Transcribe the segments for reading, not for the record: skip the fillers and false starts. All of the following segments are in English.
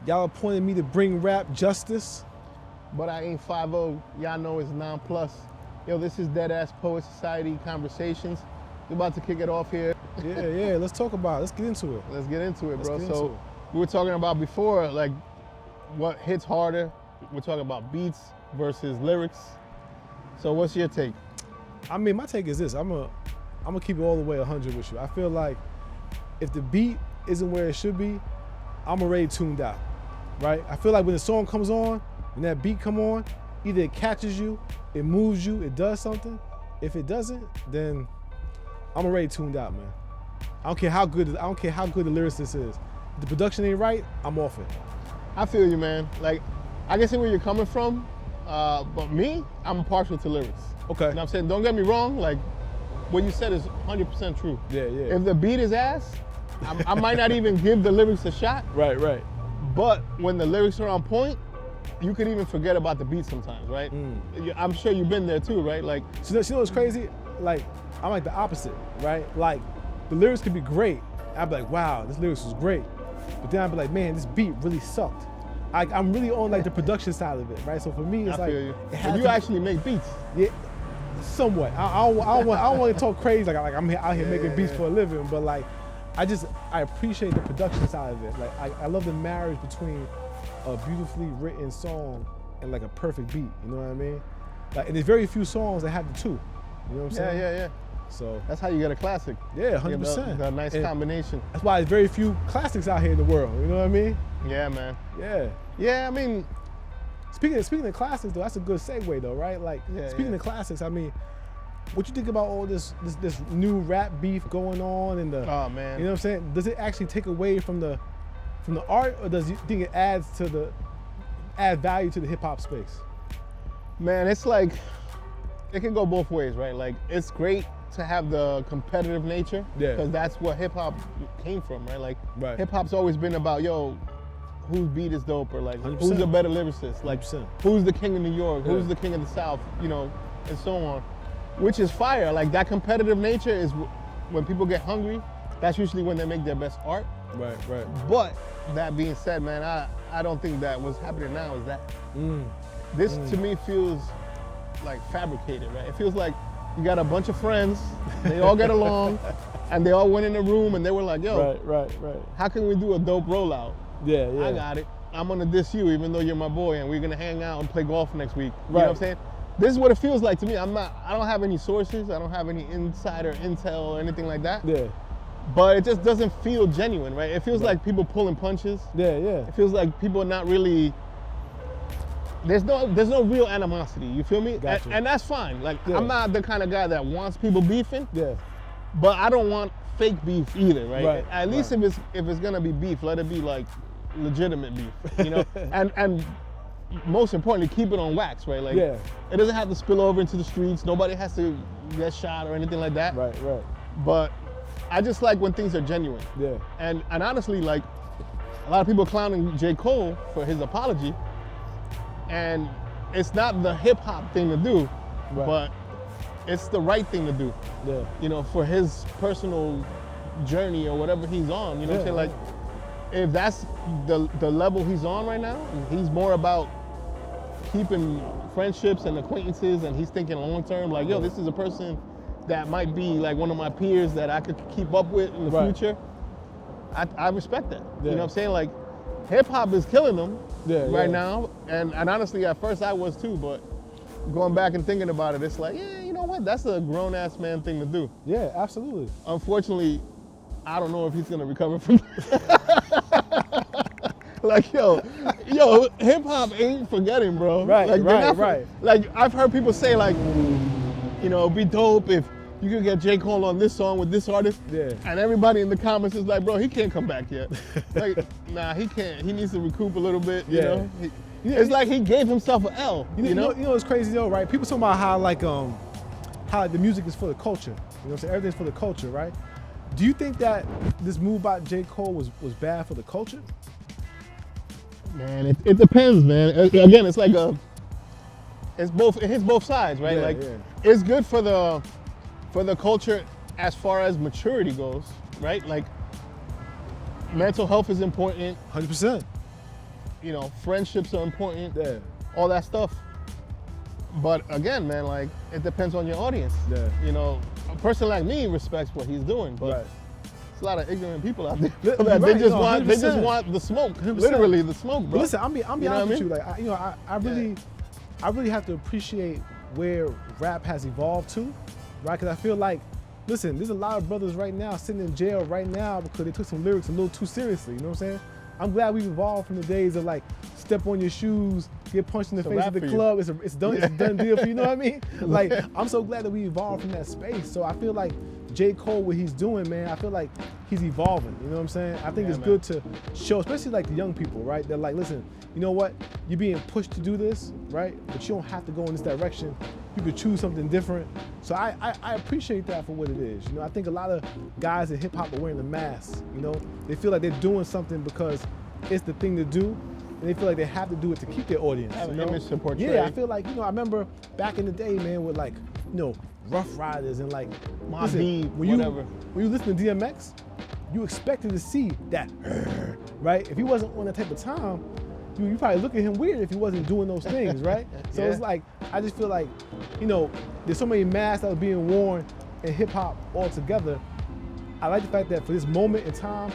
Y'all appointed me to bring rap justice. But I ain't 5-0. Y'all know it's 9+. Yo, this is DeadAss Poet Society Conversations. We're about to kick it off here. Yeah, let's talk about it. Let's get into it. Let's get into it, bro. Get into it. We were talking about before, like, what hits harder. We're talking about beats versus lyrics. So what's your take? I mean, my take is this. I'm gonna keep it all the way 100 with you. I feel like if the beat isn't where it should be, I'm already tuned out, right? I feel like when the song comes on, when that beat come on, either it catches you, it moves you, it does something. If it doesn't, then I'm already tuned out, man. I don't care how good the lyricist is. If the production ain't right, I'm off it. I feel you, man. Like, I can see where you're coming from, but me, I'm partial to lyrics. Okay. You know what I'm saying? Don't get me wrong, like, what you said is 100% true. Yeah. If the beat is ass, I might not even give the lyrics a shot. Right. But when the lyrics are on point, you could even forget about the beat sometimes, right? I'm sure you've been there too, right? Like, you know what's crazy? Like, I'm like the opposite, right? Like, the lyrics could be great. I'd be like, wow, this lyrics was great. But then I'd be like, man, this beat really sucked. I'm really on like the production side of it, right? So for me, it's I like, feel you. It You actually make beats. Yeah, somewhat. I don't want to talk crazy like I'm out here making beats for a living, but like, I appreciate the production side of it. Like, I love the marriage between a beautifully written song and like a perfect beat. You know what I mean? Like, and there's very few songs that have the two. You know what I'm saying? Yeah. So that's how you get a classic. Yeah, 100%. A nice combination. That's why there's very few classics out here in the world. You know what I mean? Yeah, man. Yeah. Yeah, I mean, speaking of classics though, that's a good segue though, right? Like, speaking of classics, I mean, what you think about all this new rap beef going on and the? Oh man. You know what I'm saying? Does it actually take away from the art, or does you think it add value to the hip hop space? Man, it's like, it can go both ways, right? Like, it's great to have the competitive nature, because that's what hip hop came from, right? Like, hip hop's always been about, yo, whose beat is dope, or like 100%. Who's a better lyricist, like 100%. Who's the king of New York, who's the king of the South, you know, and so on, which is fire. Like, that competitive nature is when people get hungry, that's usually when they make their best art. Right. But that being said, man, I don't think that what's happening now is that. This to me feels like fabricated, right? It feels like you got a bunch of friends, they all get along, and they all went in a room and they were like, yo, right. How can we do a dope rollout? Yeah. I got it. I'm gonna diss you even though you're my boy, and we're gonna hang out and play golf next week. You know what I'm saying? This is what it feels like to me. I don't have any sources, I don't have any insider intel or anything like that. Yeah. But it just doesn't feel genuine, right? It feels like people pulling punches. Yeah. It feels like people are not really. There's no real animosity. You feel me? Gotcha. And that's fine. Like, I'm not the kind of guy that wants people beefing. Yeah. But I don't want fake beef either, right? At least right. if it's gonna be beef, let it be like legitimate beef, you know. and most importantly, keep it on wax, right? Like, it doesn't have to spill over into the streets. Nobody has to get shot or anything like that. Right. But I just like when things are genuine. Yeah. And honestly, like, a lot of people clowning J.Cole for his apology, and it's not the hip hop thing to do, but it's the right thing to do. Yeah. You know, for his personal journey or whatever he's on. You know what I'm saying? Like, if that's the level he's on right now, he's more about keeping friendships and acquaintances, and he's thinking long term, like, yo, this is a person that might be like one of my peers that I could keep up with in the future. I respect that. You know what I'm saying? Like, hip hop is killing them right now, and honestly, at first I was too, but going back and thinking about it, it's like, yeah, you know what? That's a grown ass man thing to do. Yeah, absolutely. Unfortunately, I don't know if he's gonna recover from that. Like, yo, hip hop ain't forgetting, bro. Right. Like, I've heard people say, like, you know, it'd be dope if you could get J. Cole on this song with this artist. Yeah. And everybody in the comments is like, bro, he can't come back yet. Like, nah, he can't. He needs to recoup a little bit, you know? It's like he gave himself an L, you know? You know what's crazy though, right? People talking about how the music is for the culture. You know what I'm saying? Everything's for the culture, right? Do you think that this move by J. Cole was bad for the culture? Man, it depends, man. Again, it's like it hits both sides, right? It's good for the culture as far as maturity goes, right? Like, mental health is important. 100%. you know, friendships are important, Yeah. all that stuff. But again, man, like, it depends on your audience. Yeah. You know, a person like me respects what he's doing, but Right. there's a lot of ignorant people out there You're that right, they just no, want 100%. the smoke, 100%. literally the smoke, bro. But listen, I'm be You know honest what I with you. mean? Like, I really have to appreciate where rap has evolved to, right? Because I feel like, listen, there's a lot of brothers right now sitting in jail right now because they took some lyrics a little too seriously. You know what I'm saying? I'm glad we've evolved from the days of like step on your shoes, get punched in the It's a face wrap at the for you. club. It's done. It's a done deal for you. You know what I mean? Like, I'm so glad that we evolved from that space. So I feel like J.Cole, what he's doing, man, I feel like he's evolving. You know what I'm saying? I think Yeah, it's man. good to show, especially like the young people, right? They're like, listen, you know what? You're being pushed to do this, right? But you don't have to go in this direction. You could choose something different. So I appreciate that for what it is. You know, I think a lot of guys in hip hop are wearing the mask. You know, they feel like they're doing something because it's the thing to do, and they feel like they have to do it to keep their audience. Have you an know? image to portray. Yeah, I feel like, you know, I remember back in the day, man, with like, you know, Rough Riders and like, Mobb listen, Deep, when whatever. when you listen to DMX, you expected to see that, right? If he wasn't on that type of time, you probably look at him weird if he wasn't doing those things, right? So Yeah. it's like, I just feel like, you know, there's so many masks that are being worn in hip hop altogether. I like the fact that for this moment in time,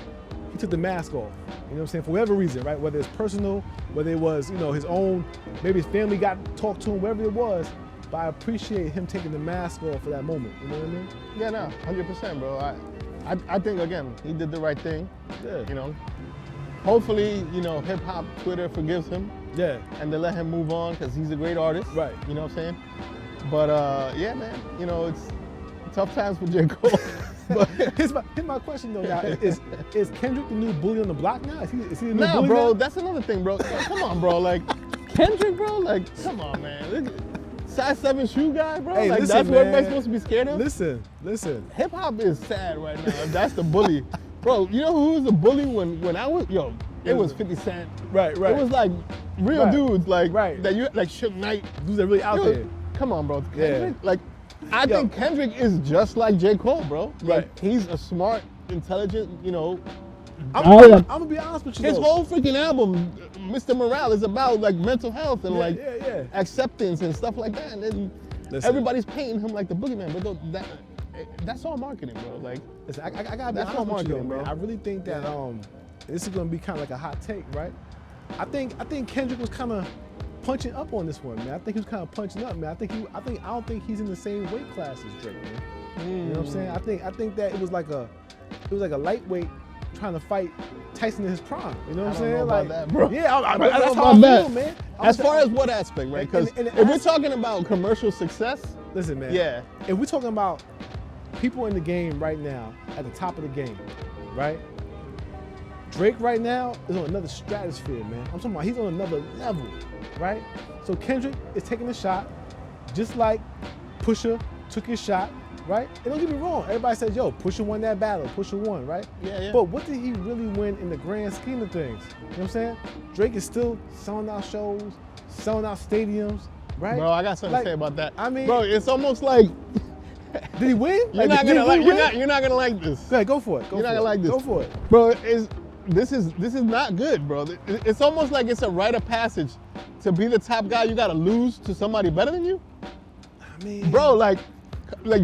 he took the mask off. You know what I'm saying? For whatever reason, right? Whether it's personal, whether it was, you know, his own, maybe his family got talked to him, whatever it was. But I appreciate him taking the mask off for that moment. You know what I mean? Yeah, no, 100%, bro. I think, again, he did the right thing. Yeah. You know, hopefully, you know, hip hop Twitter forgives him Yeah. and they let him move on because he's a great artist. Right. You know what I'm saying? But yeah, man, you know, it's tough times for J. Cole. But Here's my question though now. Is Kendrick the new bully on the block now? Is he the new nah, bully bro, now? that's another thing, bro. Come on, bro. Like, Kendrick, bro, like, come on, man. Size 7 shoe guy, bro. Hey, like, listen, that's what man. everybody's supposed to be scared of? Listen. Hip hop is sad right now. If that's the bully. Bro, you know who was the bully when I was, it was 50 Cent. Right. It was like real Right. dudes, like, Right. that you, like Suge Knight. Dudes are really out Yo, there. Come on, bro. Yeah. Kendrick, like, I Yo. think Kendrick is just like J. Cole, bro. Like, Right. he's a smart, intelligent, you know. I'm gonna be honest with you. His though. whole freaking album, Mr. Morale, is about like mental health and like yeah. acceptance and stuff like that. And then Listen. everybody's painting him like the boogeyman, but that's all marketing, bro. Like, Listen, I gotta be That's honest all with you, though, marketing, man. bro. I really think that this is gonna be kind of like a hot take, right? I think Kendrick was kind of punching up on this one, man. I think he was kind of punching up, man. I don't think he's in the same weight class as Drake, man. You know what I'm saying? I think that it was like a lightweight trying to fight Tyson in his prime. You know what I'm I don't saying? know like, about that, bro. Yeah, I don't know that's how about I that. feel, man. as far as what aspect, right? Because And if we're talking about commercial success, listen, man. yeah. If we're talking about people in the game right now, at the top of the game, right? Drake right now is on another stratosphere, man. I'm talking about he's on another level, right? So Kendrick is taking a shot, just like Pusha took his shot, right? And don't get me wrong, everybody says, yo, Pusha won that battle, Pusha won, right? Yeah. But what did he really win in the grand scheme of things? You know what I'm saying? Drake is still selling out shows, selling out stadiums, right? Bro, I got something Like, to say about that. I mean- bro, it's almost like Did he win? you're not gonna like you're not gonna like this. Go ahead, go for it. You're not gonna like this. Go for it. Bro, this is not good, bro. It's almost like it's a rite of passage. To be the top guy, you gotta lose to somebody better than you. I mean, Bro, like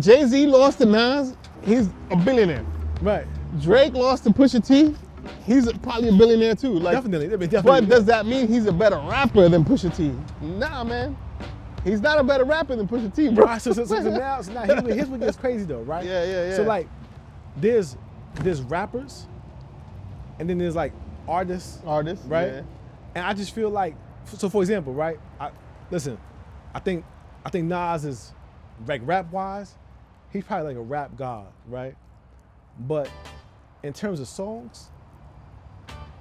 Jay-Z lost to Nas, he's a billionaire. right. Drake lost to Pusha T, he's probably a billionaire too. Like, Definitely. but does that mean he's a better rapper than Pusha T? Nah, man. He's not a better rapper than Pusha T, bro. Right, so now here's what gets crazy though, right? Yeah. So like, there's rappers, and then there's like artists, Artist, right? yeah. And I just feel like, so for example, right? I think Nas is like rap wise, he's probably like a rap god, right? But in terms of songs,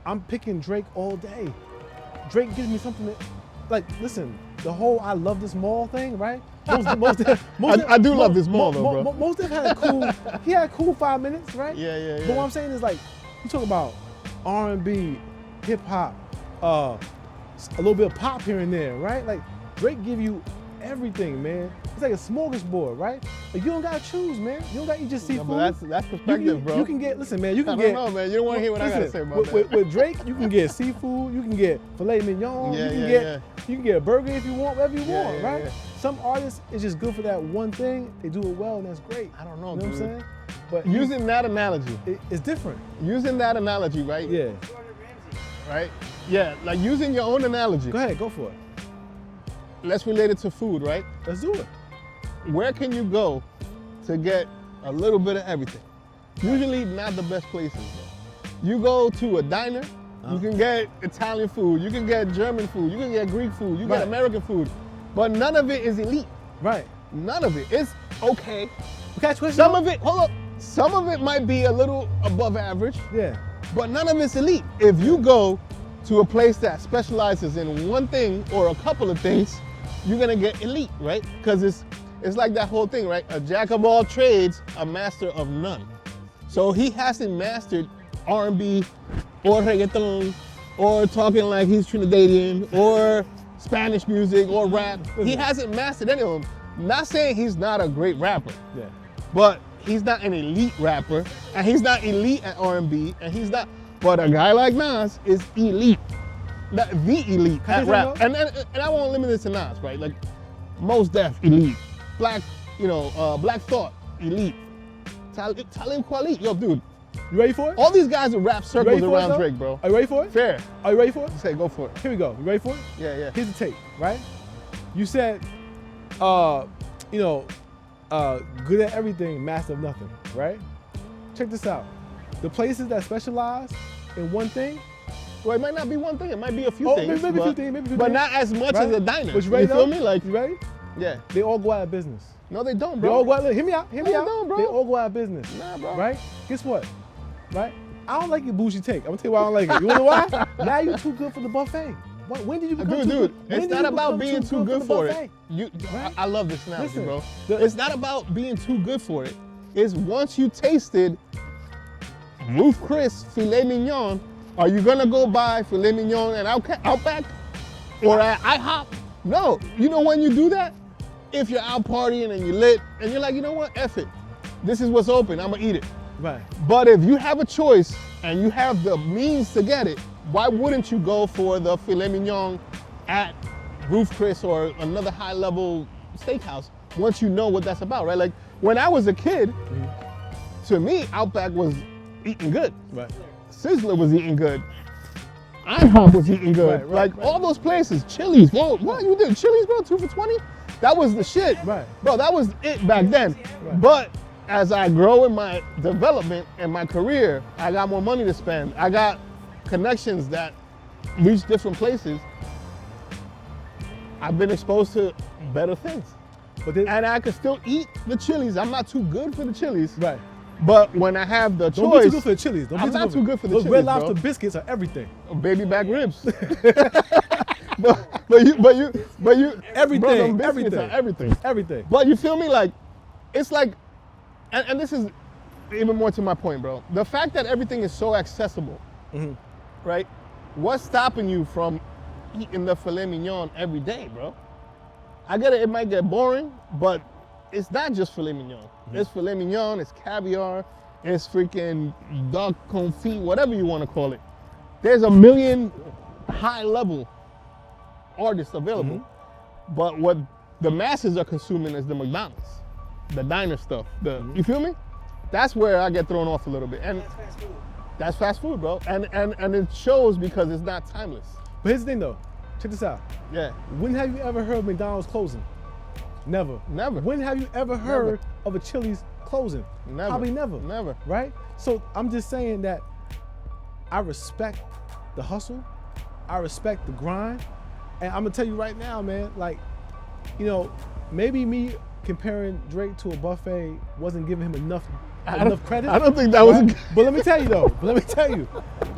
I'm picking Drake all day. Drake gives me something that, like, listen, the whole "I love this mall" thing, right? I do love this mall, though, bro. Most of them had a cool 5 minutes, right? Yeah. But what I'm saying is, like, you talk about R&B, hip hop, a little bit of pop here and there, right? Like, Drake give you everything, man. It's like a smorgasbord, right? You don't gotta choose, man. You don't gotta eat just seafood. But that's perspective, bro. You can get, listen, man. You can I get. don't know, man. You don't want to hear what I gotta say about that. With Drake, you can get seafood. You can get filet mignon. You can get a burger if you want, whatever you want, right? Yeah. Some artists, it's just good for that one thing. They do it well, and that's great. I don't know, You know what I'm saying? But using that analogy, it's different. Using that analogy, right? Yeah. Right? Yeah, like using your own analogy. Go ahead, go for it. Let's relate it to food, right? Let's do it. Where can you go to get a little bit of everything? Usually not the best places, bro. You go to a diner, you can get Italian food, you can get German food, you can get Greek food, you get American food, but none of it is elite. Right. None of it. It's okay. Some of it, hold up, some of it might be a little above average. Yeah. But none of it's elite. If you go to a place that specializes in one thing or a couple of things, you're gonna get elite, right? Because it's like that whole thing, right? A jack of all trades, a master of none. So he hasn't mastered R&B or reggaeton or talking like he's Trinidadian or Spanish music or rap. He hasn't mastered any of them. Not saying he's not a great rapper, but he's not an elite rapper, and he's not elite at R&B, and he's not. But a guy like Nas is elite, the elite at rap. And I won't limit it to Nas, right? Like Mos Def, elite. Black Thought, elite. Talib Kweli, yo, dude. You ready for it? All these guys who rap circles around Drake, bro. Are you ready for it? Fair. Are you ready for it? Say, go for it. Here we go. You ready for it? Yeah. Here's the tape, right? You said, good at everything, master of nothing, right? Check this out. The places that specialize in one thing. Well, it might not be one thing. It might be a few things. Maybe a few things. But not as much as a diner. But you ready? You feel me? Like, you ready? Yeah. They all go out of business. No, they don't, bro. They all go out. Hear me out. Hear me out. Don't, bro. They all go out of business. Nah, bro. Right? Guess what? Right? I don't like your bougie take. I'm gonna tell you why I don't like it. You wanna know why? Now you're too good for the buffet. When did you become too good? It's not about being too good for it. I love this analogy, bro. It's not about being too good for it. It's once you tasted Ruth Chris filet mignon, are you gonna go buy filet mignon at Outback or at IHOP? No. You know when you do that? If you're out partying and you're lit and you're like, you know what, F it. This is what's open, I'm gonna eat it. Right. But if you have a choice and you have the means to get it, why wouldn't you go for the filet mignon at Ruth Chris or another high level steakhouse once you know what that's about, right? Like when I was a kid, to me, Outback was eating good. Right. Sizzler was eating good. IHOP was eating good. Right, all those places, Chili's. Whoa, what you did? Chili's, bro, 2 for $20? That was the shit. Right. Bro, that was it back then. Right. But as I grow in my development and my career, I got more money to spend. I got connections that reach different places. I've been exposed to better things. And I can still eat the Chili's. I'm not too good for the Chili's. Right. But when I have the choice, don't be too good for the Chili's. I'm not too good for the Chili's. Those Red Lobster biscuits are everything. Baby back ribs. but you everything, everything. But you feel me? Like it's like, and this is even more to my point, bro. The fact that everything is so accessible, right? What's stopping you from eating the filet mignon every day, bro? I get it. It might get boring, but it's not just filet mignon. It's filet mignon. It's caviar. It's freaking duck confit, whatever you want to call it. There's a million high-level artists available, but what the masses are consuming is the McDonald's, the diner stuff. You feel me? That's where I get thrown off a little bit, and that's fast food. That's fast food, bro, and it shows because it's not timeless. But here's the thing, though. Check this out. Yeah. When have you ever heard of McDonald's closing? Never. Never. When have you ever heard of a Chili's closing? Never. Probably never. Never. Right? So I'm just saying that I respect the hustle. I respect the grind. And I'm gonna tell you right now, man, like, you know, maybe me comparing Drake to a buffet wasn't giving him enough credit. I don't think that was. But let me tell you though.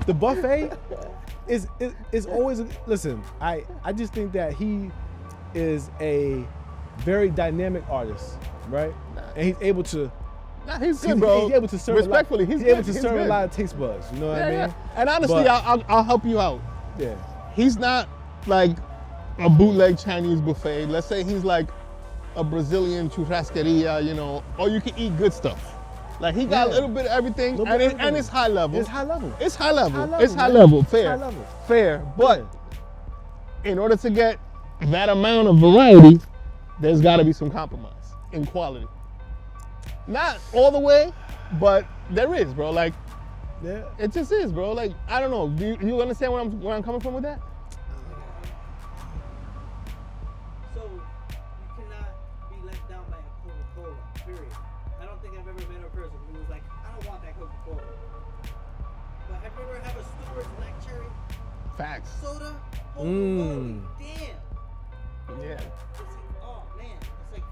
The buffet is always. Listen, I just think that he is a very dynamic artist, right? And he's able to. He's good, bro. He's able to serve. Respectfully, he's able to serve a lot of taste buds. You know what I mean? Yeah. And honestly, I'll help you out. Yeah. He's not like a bootleg Chinese buffet. Let's say he's like a Brazilian churrascaria, you know, or you can eat good stuff. Like he got a little bit of everything, and it's high level. It's high level. It's high level. It's It's high high level, level. Fair. High level. Fair. But in order to get that amount of variety, there's got to be some compromise in quality. Not all the way, but there is, bro. Like, Yeah. it just is, bro. Like, I don't know. Do you understand where I'm coming from with that? So you cannot be let down by a Coca-Cola, period. I don't think I've ever met a person who was like, I don't want that Coca-Cola. But have you ever had a Stewart's Black Cherry Facts. soda? Oh, Mm. damn. Yeah. It's like, oh man, it's like,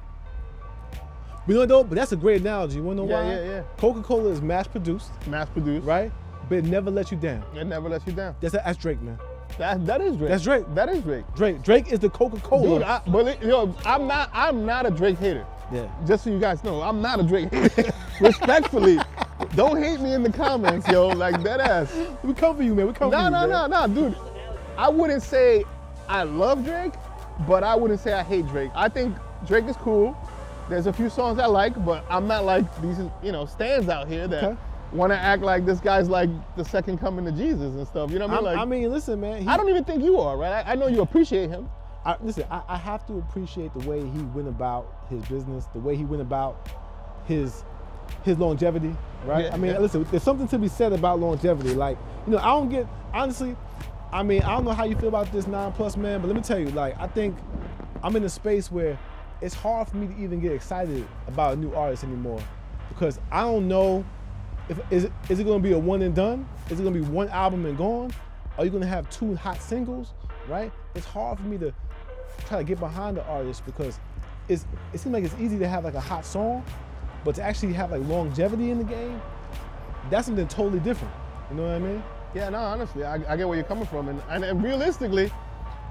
You know what though? But that's a great analogy. You wanna know why? Yeah. Coca-Cola is mass produced, Mass produced. right? But it never lets you down. It never lets you down. That's Drake, man. That is Drake. That's Drake. That is Drake. Drake is the Coca-Cola. Dude, I'm not a Drake hater. Yeah. Just so you guys know, I'm not a Drake hater. Respectfully, don't hate me in the comments, yo. Like DeadAss. We come for you, man. We come for you. man. No, dude. I wouldn't say I love Drake, but I wouldn't say I hate Drake. I think Drake is cool. There's a few songs I like, but I'm not like these, stands out here that want to act like this guy's like the second coming to Jesus and stuff. You know what I mean? Like, Listen, man. I don't even think you are, right? I know you appreciate him. I have to appreciate the way he went about his business, the way he went about his longevity, right? Yeah, I mean, yeah. listen, there's something to be said about longevity. Like, I don't get, honestly, I don't know how you feel about this 9+ man, but let me tell you, like, I think I'm in a space where it's hard for me to even get excited about a new artist anymore because I don't know is it going to be a one and done? Is it going to be one album and gone? Are you going to have 2 hot singles, right? It's hard for me to try to get behind the artist because it seems like it's easy to have like a hot song, but to actually have like longevity in the game, that's something totally different. You know what I mean? Yeah, no, honestly, I get where you're coming from. And realistically,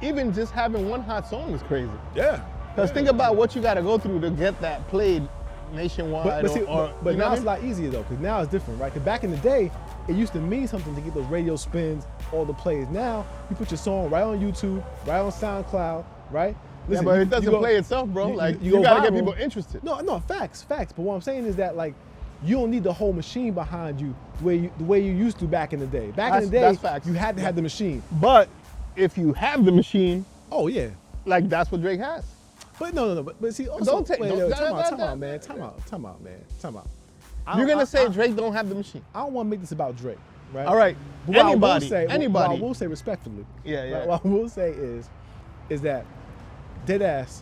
even just having one hot song is crazy. Yeah. Because think about what you got to go through to get that played nationwide. But now it's a lot easier though, because now it's different, right? Because back in the day, it used to mean something to get those radio spins, all the plays. Now, you put your song right on YouTube, right on SoundCloud, right? Listen, but it doesn't play itself, bro. You got to get people interested. No, facts. But what I'm saying is that, like, you don't need the whole machine behind you the way you used to back in the day. Back in the day, that's facts. you had to have the machine. But if you have the machine, oh yeah, like that's what Drake has. But no. But see, also, time out, man. You're gonna say Drake don't have the machine? I don't want to make this about Drake, right? All right. But Anybody. What I will say respectfully, Yeah. what I will say is that DeadAss,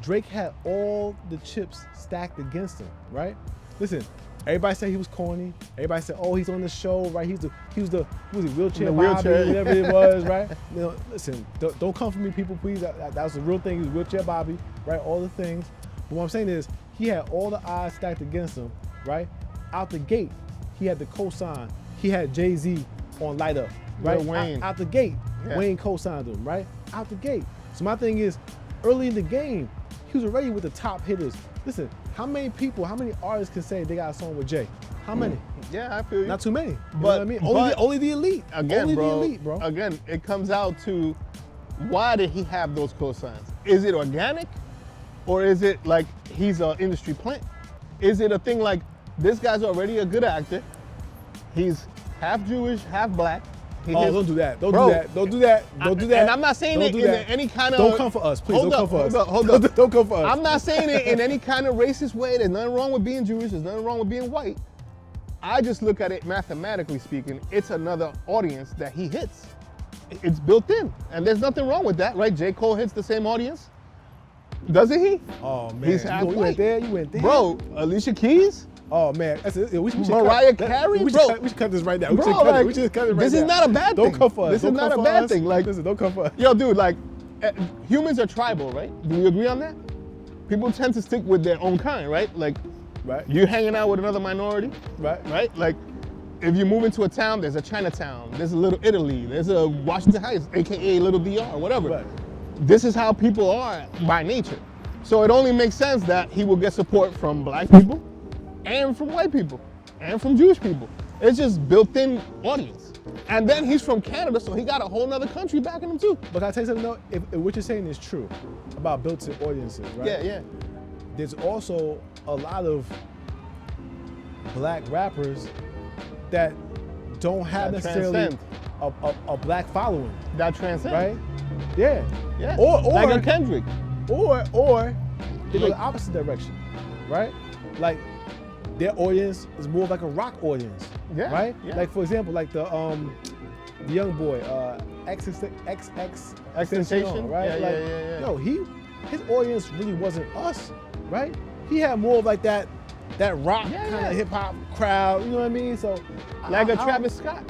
Drake had all the chips stacked against him, right? Listen, everybody said he was corny. Everybody said, oh, he's on the show, right? He was the wheelchair Bobby, whatever it was, right? Listen, don't come for me, people, please. That was the real thing. He was wheelchair Bobby, right? All the things. But what I'm saying is, he had all the odds stacked against him, right? Out the gate, he had the cosign. He had Jay-Z on Light Up, right? Wayne. Out the gate, Yeah. Wayne co-signed him, right? Out the gate. So my thing is, early in the game, he was already with the top hitters. Listen, how many artists can say they got a song with Jay? How many? Yeah, I feel you. Not too many. You know But what I mean? but Only the elite. Again, only bro, the elite, bro. Again, it comes out to why did he have those cosigns? Is it organic, or is it like he's an industry plant? Is it a thing like this guy's already a good actor? He's half Jewish, half black. Don't do that. Don't do that. Don't do that. And I'm not saying it in any kind of. Don't come for us, please. Don't come for us. Hold up. Don't come for us. I'm not saying it in any kind of racist way. There's nothing wrong with being Jewish. There's nothing wrong with being white. I just look at it mathematically speaking. It's another audience that he hits. It's built in, and there's nothing wrong with that, right? J.Cole hits the same audience, doesn't he? Oh man, He's half you went white. there. You went there, bro. Alicia Keys. Oh man, we should Mariah Carey, we should cut this right now. We should cut it. We should cut it right now. This is not a bad thing. Don't come for us. This is not a bad thing. Like, listen, don't come for us. Yo, dude, like, humans are tribal, right? Do you agree on that? People tend to stick with their own kind, right? Like, right. You're hanging out with another minority, right? Like, if you move into a town, there's a Chinatown, there's a Little Italy, there's a Washington Heights, AKA Little DR, whatever. Right. This is how people are by nature. So it only makes sense that he will get support from black people and from white people and from Jewish people. It's just built-in audience. And then he's from Canada, so he got a whole nother country backing him too. But can I tell you something though? If what you're saying is true about built-in audiences, right? Yeah. there's also a lot of black rappers that don't have That necessarily transcend. a black following, That transcends. right? Yeah. Yeah. Or like a Kendrick. or they go the opposite direction, right? Like their audience is more of like a rock audience, Yeah, right? yeah. Like for example, like the young boy, XX Extentation? right? Yeah, like, yeah. Yo, his audience really wasn't us, right? He had more of like that rock Yeah, kind yeah. of hip hop crowd, you know what I mean? So Like a Travis Scott.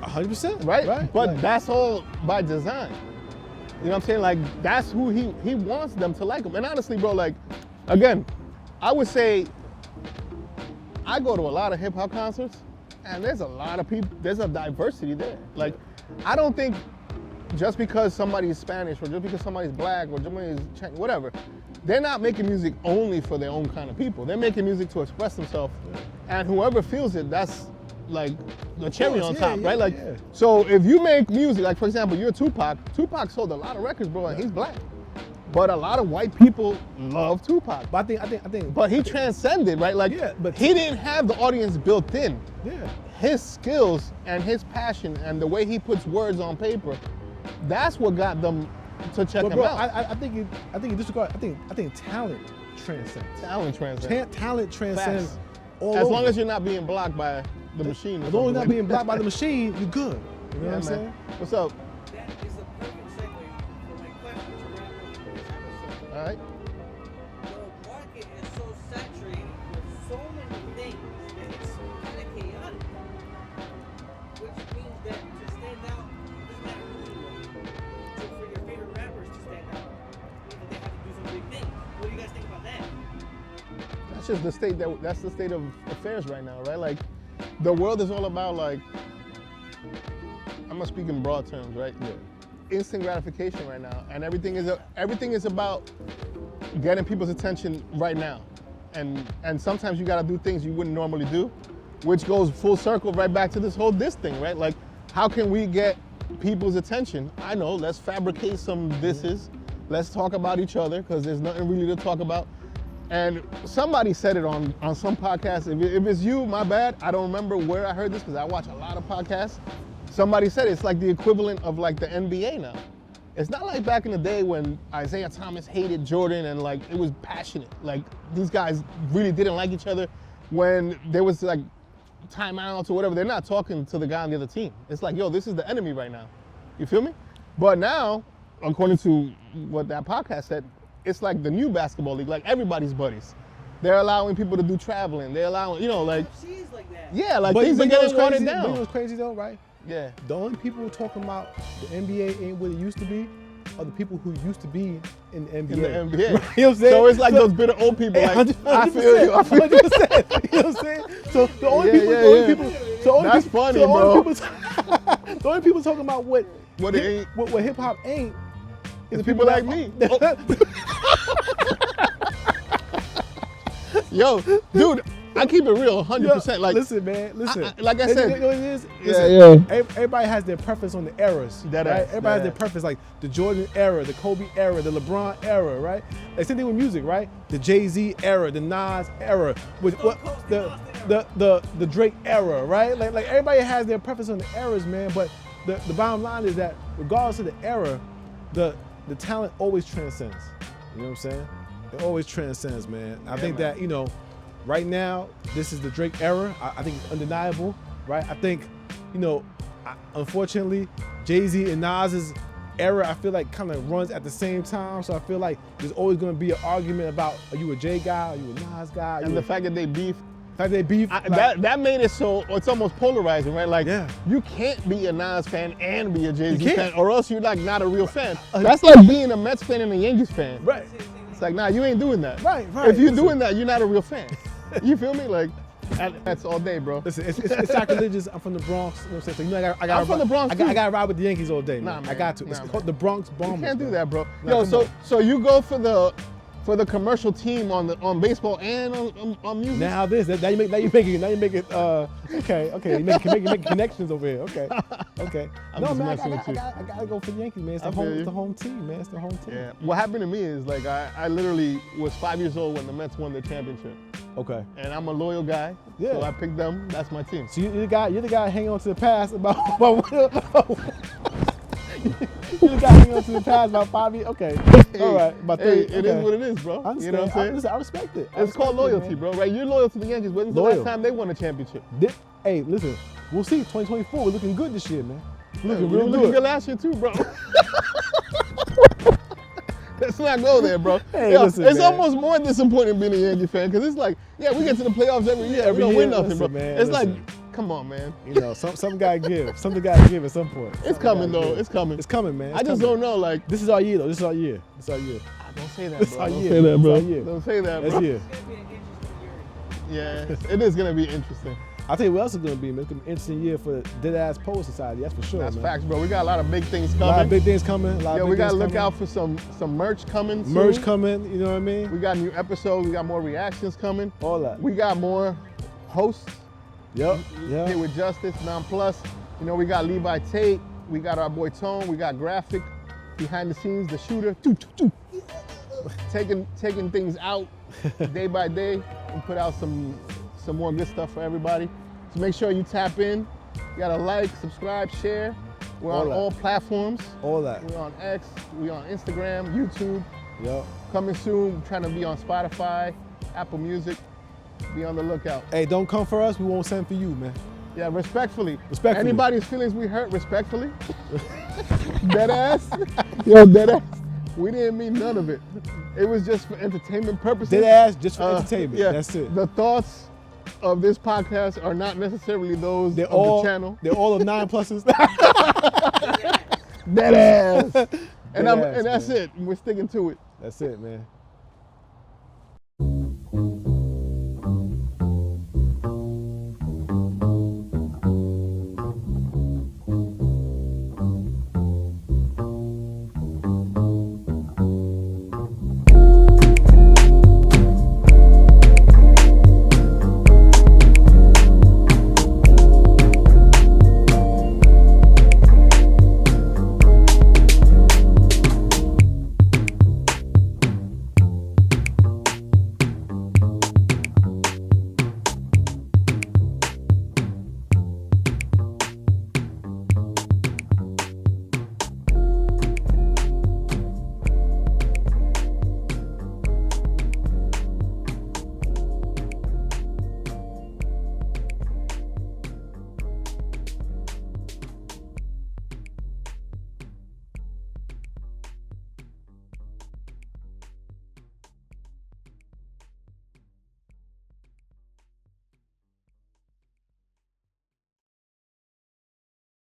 100%, Right? But Like, that's all by design. You know what I'm saying? Like, that's who he wants them to like him. And honestly, bro, like, again, I would say I go to a lot of hip hop concerts, and there's a lot of people, there's a diversity there. Like, I don't think just because somebody's Spanish or just because somebody's black or somebody's Chinese, whatever, they're not making music only for their own kind of people. They're making music to express themselves. And whoever feels it, that's like the cherry course, on yeah, top, yeah, right? Like, yeah. so if you make music, like for example, you're Tupac. Tupac sold a lot of records, bro, and he's black. But a lot of white people love Tupac. but I think But he transcended, right? Like, Yeah, but- he didn't have the audience built in. yeah. His skills and his passion and the way he puts words on paper, that's what got them to check But him bro, out. I think you disregard. I think talent transcends. Talent transcends. Talent transcends Facts. all As over. long as you're not being blocked by the machine. or As long as you're not something. being blocked by the machine, you're good. You know Yeah, what I'm man. saying? What's up? That is a perfect segue for my question to wrap up this episode. All right. The market is so saturated with so many things that it's kind of chaotic. Which means that to stand out, it doesn't matter who you are. So for your favorite rappers to stand out, means that they have to do some big things. What do you guys think about that? That's just the state that's the state of affairs right now, right? Like, the world is all about, like, I'm gonna speak in broad terms, right? Yeah. Instant gratification right now, and everything is about getting people's attention right now, and sometimes you gotta do things you wouldn't normally do, which goes full circle right back to this thing, right? Like, how can we get people's attention? I know, let's fabricate some thises, let's talk about each other, because there's nothing really to talk about. And somebody said it on some podcast. If it's you, my bad. I don't remember where I heard this because I watch a lot of podcasts. Somebody said it's like the equivalent of like the NBA now. It's not like back in the day when Isaiah Thomas hated Jordan and like it was passionate. Like these guys really didn't like each other. When there was like timeouts or whatever, they're not talking to the guy on the other team. It's like, yo, this is the enemy right now. You feel me? But now, according to what that podcast said, it's like the new basketball league, like everybody's buddies. They're allowing people to do traveling. They're allowing, like, She's like that. yeah, like But things you are know getting what's watered crazy? But you know down. what's crazy though, right? Yeah. The only people talking about the NBA ain't what it used to be are the people who used to be in the NBA. In the NBA. Right? You know what I'm saying? So it's like those bitter old people, like, 100%, I feel you, I feel you. 100%. You know what I'm saying? So the only Yeah, people, yeah, the only yeah. people, so only That's people, funny, so only bro. people, the only people talking about what What it ain't. what hip hop ain't is the People like me. Yo, dude, I keep it real, 100%. Like, listen, man, listen. like I And said- you know what it is? Yeah, Listen, yeah. Everybody has their preference on the eras. That right? ass, Everybody has that their preference, like the Jordan era, the Kobe era, the LeBron era, right? Like same thing with music, right? The Jay-Z era, the Nas era, with what the Drake era, right? Like everybody has their preference on the eras, man. But the bottom line is that regardless of the era, the talent always transcends. You know what I'm saying? It always transcends, man. I think man. that, right now, this is the Drake era. I think it's undeniable, right? I think, unfortunately, Jay-Z and Nas's era, I feel like kind of runs at the same time. So I feel like there's always going to be an argument about, are you a Jay guy? Are you a Nas guy? and the fact that they beef, they beef. that made it so it's almost polarizing, right? Like, Yeah. you can't be a Nas fan and be a Jay-Z You can't. fan, or else you're like not a real fan. That's like being a Mets fan and a Yankees fan. Right. It's like, nah, you ain't doing that. Right. If you're Listen. doing that, you're not a real fan. You feel me? Like, that's all day, bro. Listen, it's sacrilegious. I'm from the Bronx. You know what I'm saying? So, I got I'm from the Bronx, I got too. to ride with the Yankees all day, man. Nah, man. I got to. Nah, It's man. called the Bronx Bombers. You can't do man. that, bro. Nah, Yo, come on. so you go for for the commercial team on baseball and on music. Now this, now you make it. Okay. You make connections over here. Okay. I'm No just man, messing with you. I gotta go for the Yankees, man. It's I feel you. the home team, man. It's the home team. Yeah. What happened to me is like I literally was 5 years old when the Mets won the championship, Okay. and I'm a loyal guy. Yeah. So I picked them. That's my team. So you're the guy hanging on to the past about you're the guy hanging on to the past about 5 years. Okay. All right. About 30. Hey, it is what it is, bro. I understand. You know what I'm saying? I respect it. It's called loyalty, bro. Right? You're loyal to the Yankees. When's the Loyal. last time they won a championship? Hey, listen. We'll see. 2024. We're looking good this year, man. We're We looking were real looking good. good last year too, bro. Let's not go there, bro. Hey, Yo, listen, it's man. almost more disappointing being a Yankee fan because it's like, yeah, we get to the playoffs every year. Every we don't year, win nothing, listen, bro. man, It's listen. like, come on, man. You know, some gotta give. Something gotta give at some point. It's coming though. It's coming. It's coming, man. I just don't know, like. This is our year, though. This is our year. This is our year. Don't say that, This is bro. our Don't year. say that, This is bro. our year. Don't say that, That's bro. year. It's gonna be an interesting year. Yeah, it is gonna be interesting. I'll tell you what else is gonna be, man. It's gonna be an interesting year for the DeadAss Poet Society. That's for sure, That's man. facts, bro. We got a lot of big things A coming. lot of big things coming. Yeah, we gotta look out for some merch coming soon. merch coming. You know what I mean? We got new episodes. We got more reactions coming. All that. We got more hosts. Yep. Here Yeah. with Justice, Non-Plus. You know, we got Levi Tate, we got our boy Tone, we got Graphic, behind the scenes, the shooter, taking things out day by day and put out some more good stuff for everybody. So make sure you tap in. You gotta like, subscribe, share. We're All on that. all platforms. All that. We're on X, we're on Instagram, YouTube. Yep. Coming soon, we're trying to be on Spotify, Apple Music. Be on the lookout. Hey, don't come for us. We won't send for you, man. Yeah, respectfully. Respectfully. Anybody's feelings we hurt, respectfully. DeadAss. Yo, DeadAss. We didn't mean none of it. It was just for entertainment purposes. DeadAss just for entertainment. Yeah, That's it. The thoughts of this podcast are not necessarily those They're of all the channel. They're all of 9 pluses. DeadAss. And Deadass, that's man. it. We're sticking to it. That's it, man.